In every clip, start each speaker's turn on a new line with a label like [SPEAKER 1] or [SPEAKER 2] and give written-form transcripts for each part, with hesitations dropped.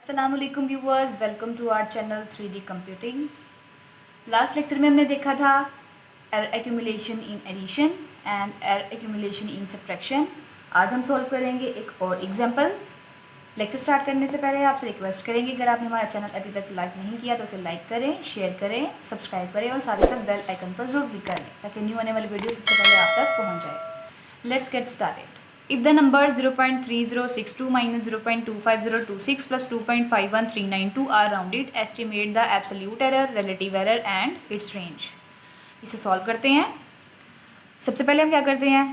[SPEAKER 1] अस्सलामुअलैकुम viewers, welcome to our channel 3D computing. Last lecture में हमने देखा था error accumulation in addition and error accumulation in subtraction. आज हम सॉल्व करेंगे एक और एग्जांपल। लेक्चर स्टार्ट करने से पहले आपसे रिक्वेस्ट करेंगे, अगर आपने हमारा चैनल अभी तक लाइक नहीं किया तो उसे लाइक करें, शेयर करें, सब्सक्राइब करें और साथ ही साथ बेल आइकन पर जरूर क्लिक कर लें ताकि न्यू आने वाली वीडियो सबसे पहले आप तक पहुँच जाए। Let's get started. If the numbers 0.3062 minus 0.25026 plus 2.51392 are rounded, estimate the absolute error, relative error and its range. इसे सॉल्व करते हैं। सबसे पहले हम क्या करते हैं,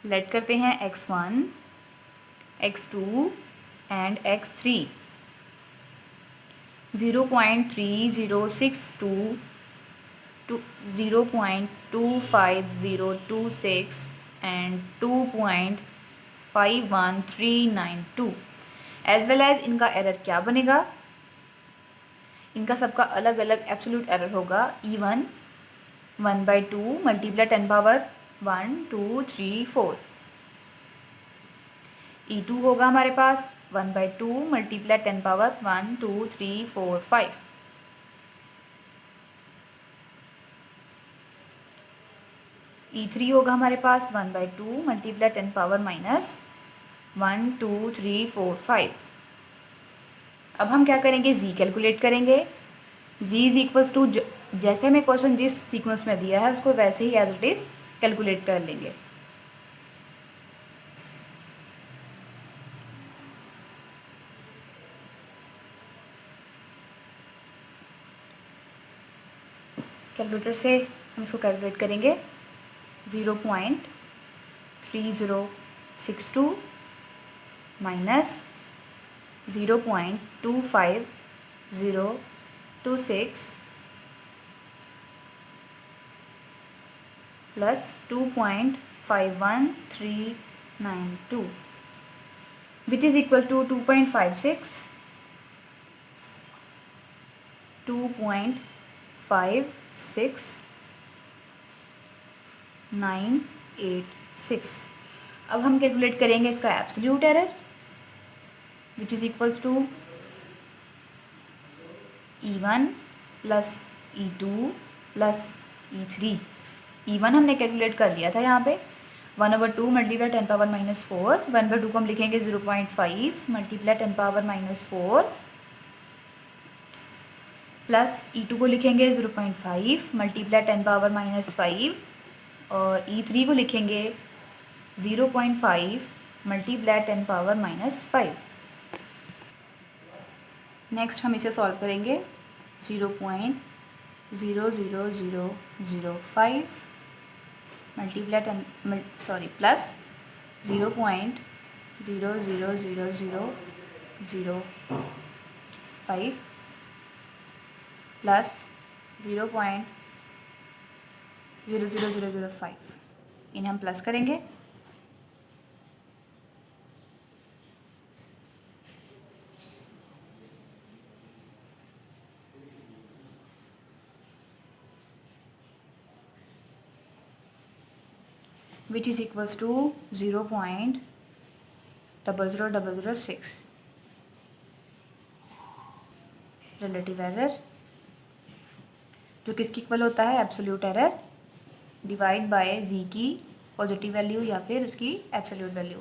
[SPEAKER 1] लेट करते हैं x1, x2 and x3। 0.3062 to 0.25026 and 2.51392 as well as इनका एरर क्या बनेगा, इनका सबका अलग अलग एब्सोल्यूट एरर होगा। E1 1/2 multiply 10 power 1 2 3 4। E2 होगा हमारे पास 1/2 मल्टीप्लाई 10 पावर 1 2 3 4 5। E3 होगा हमारे पास 1/2 मल्टीप्लाई 10 पावर माइनस 1 2 3 4 5। अब हम क्या करेंगे, z कैलकुलेट करेंगे। z इज इक्वल्स टू, जैसे हमें क्वेश्चन जिस सीक्वेंस में दिया है उसको वैसे ही एज इट इज कैलकुलेट कर लेंगे। कैलकुलेटर से हम इसको कैलकुलेट करेंगे। 0.3062 minus 0.25026 plus 2.51392 which is equal to 2.56 2.56986। अब हम कैलकुलेट करेंगे इसका absolute error which is equals to E1 plus E2 plus E3। E1 हमने कैलकुलेट कर लिया था यहाँ पे 1/2 मल्टीप्लाई 10 पावर माइनस 4। 1/2 को हम लिखेंगे 0.5 multiply 10 power minus 4 plus E2 को लिखेंगे 0.5 मल्टीप्लाई 10 पावर माइनस 5 और E3 को लिखेंगे 0.5 मल्टीप्लाई 10 पावर माइनस 5। नेक्स्ट हम इसे सॉल्व करेंगे। 0.00005 मल्टीप्लाई 10 प्लस 0.00005 प्लस 0.00005 इन्हें हम प्लस करेंगे। which is equals to 0.00006। Relative error जो किसकी इक्वल होता है, absolute error divide by z की पॉजिटिव वैल्यू या फिर उसकी एब्सोल्यूट वैल्यू।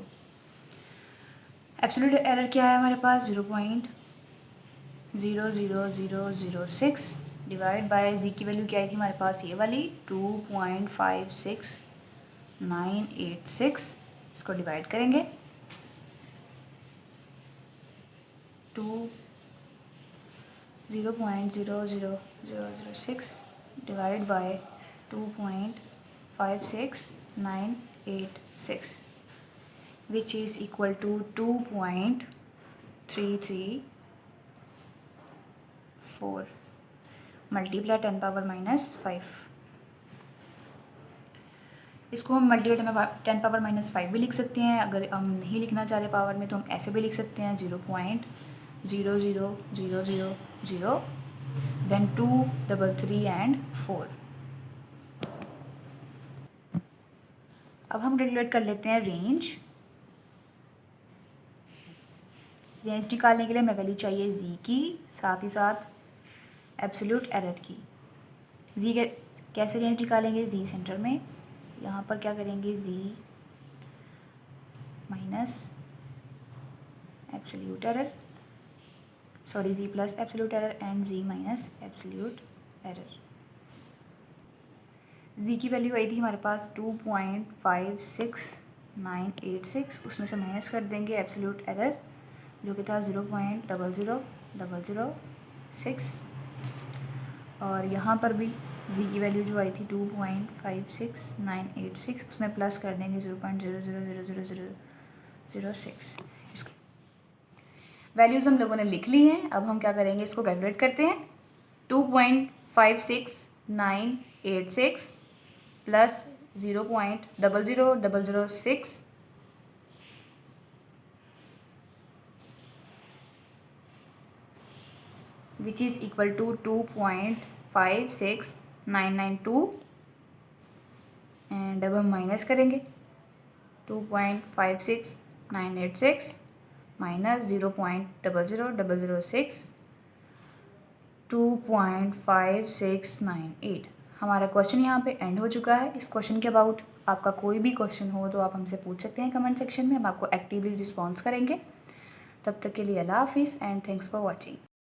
[SPEAKER 1] एब्सोल्यूट एरर क्या है हमारे पास 0.00006 डिवाइड बाय z की वैल्यू क्या आई थी हमारे पास, ये वाली 2.56986। इसको डिवाइड करेंगे 0.00006 divide by 2.56986 which is equal to 2.334 multiply 10 power minus 5। इसको हम मल्टीप्लाई 10 पावर माइनस 5 भी लिख सकते हैं। अगर हम नहीं लिखना चाह रहे पावर में तो हम ऐसे भी लिख सकते हैं 0.00000 देन 2 3 3 एंड 4। अब हम कैलकुलेट कर लेते हैं रेंज। रेंज निकालने के लिए हमें वैल्यू चाहिए जी की, साथ ही साथ एब्सोल्यूट एरर की। जी कैसे रेंज निकालेंगे, जी सेंटर में, यहाँ पर क्या करेंगे, G minus absolute error, sorry G plus absolute error and G minus absolute error. G की वैल्यू आई थी हमारे पास 2.56986, उसमें से माइनस कर देंगे एब्सोल्यूट एरर जो कि था 0.00006, और यहाँ पर भी जी की वैल्यू जो आई थी 2.56986, उसमें प्लस कर देंगे 0.0000006। वैल्यूज़ हम लोगों ने लिख ली हैं, अब हम क्या करेंगे, इसको कैलकुलेट करते हैं। 2.56986 plus 0.00006 which is equal to 2.56992, and अब हम माइनस करेंगे 2.56986 माइनस 0.00006, 2.5698। हमारा क्वेश्चन यहाँ पे एंड हो चुका है। इस क्वेश्चन के अबाउट आपका कोई भी क्वेश्चन हो तो आप हमसे पूछ सकते हैं कमेंट सेक्शन में, हम आपको एक्टिवली रिस्पॉन्स करेंगे। तब तक के लिए अल्लाह हाफिज़ एंड थैंक्स फॉर वॉचिंग।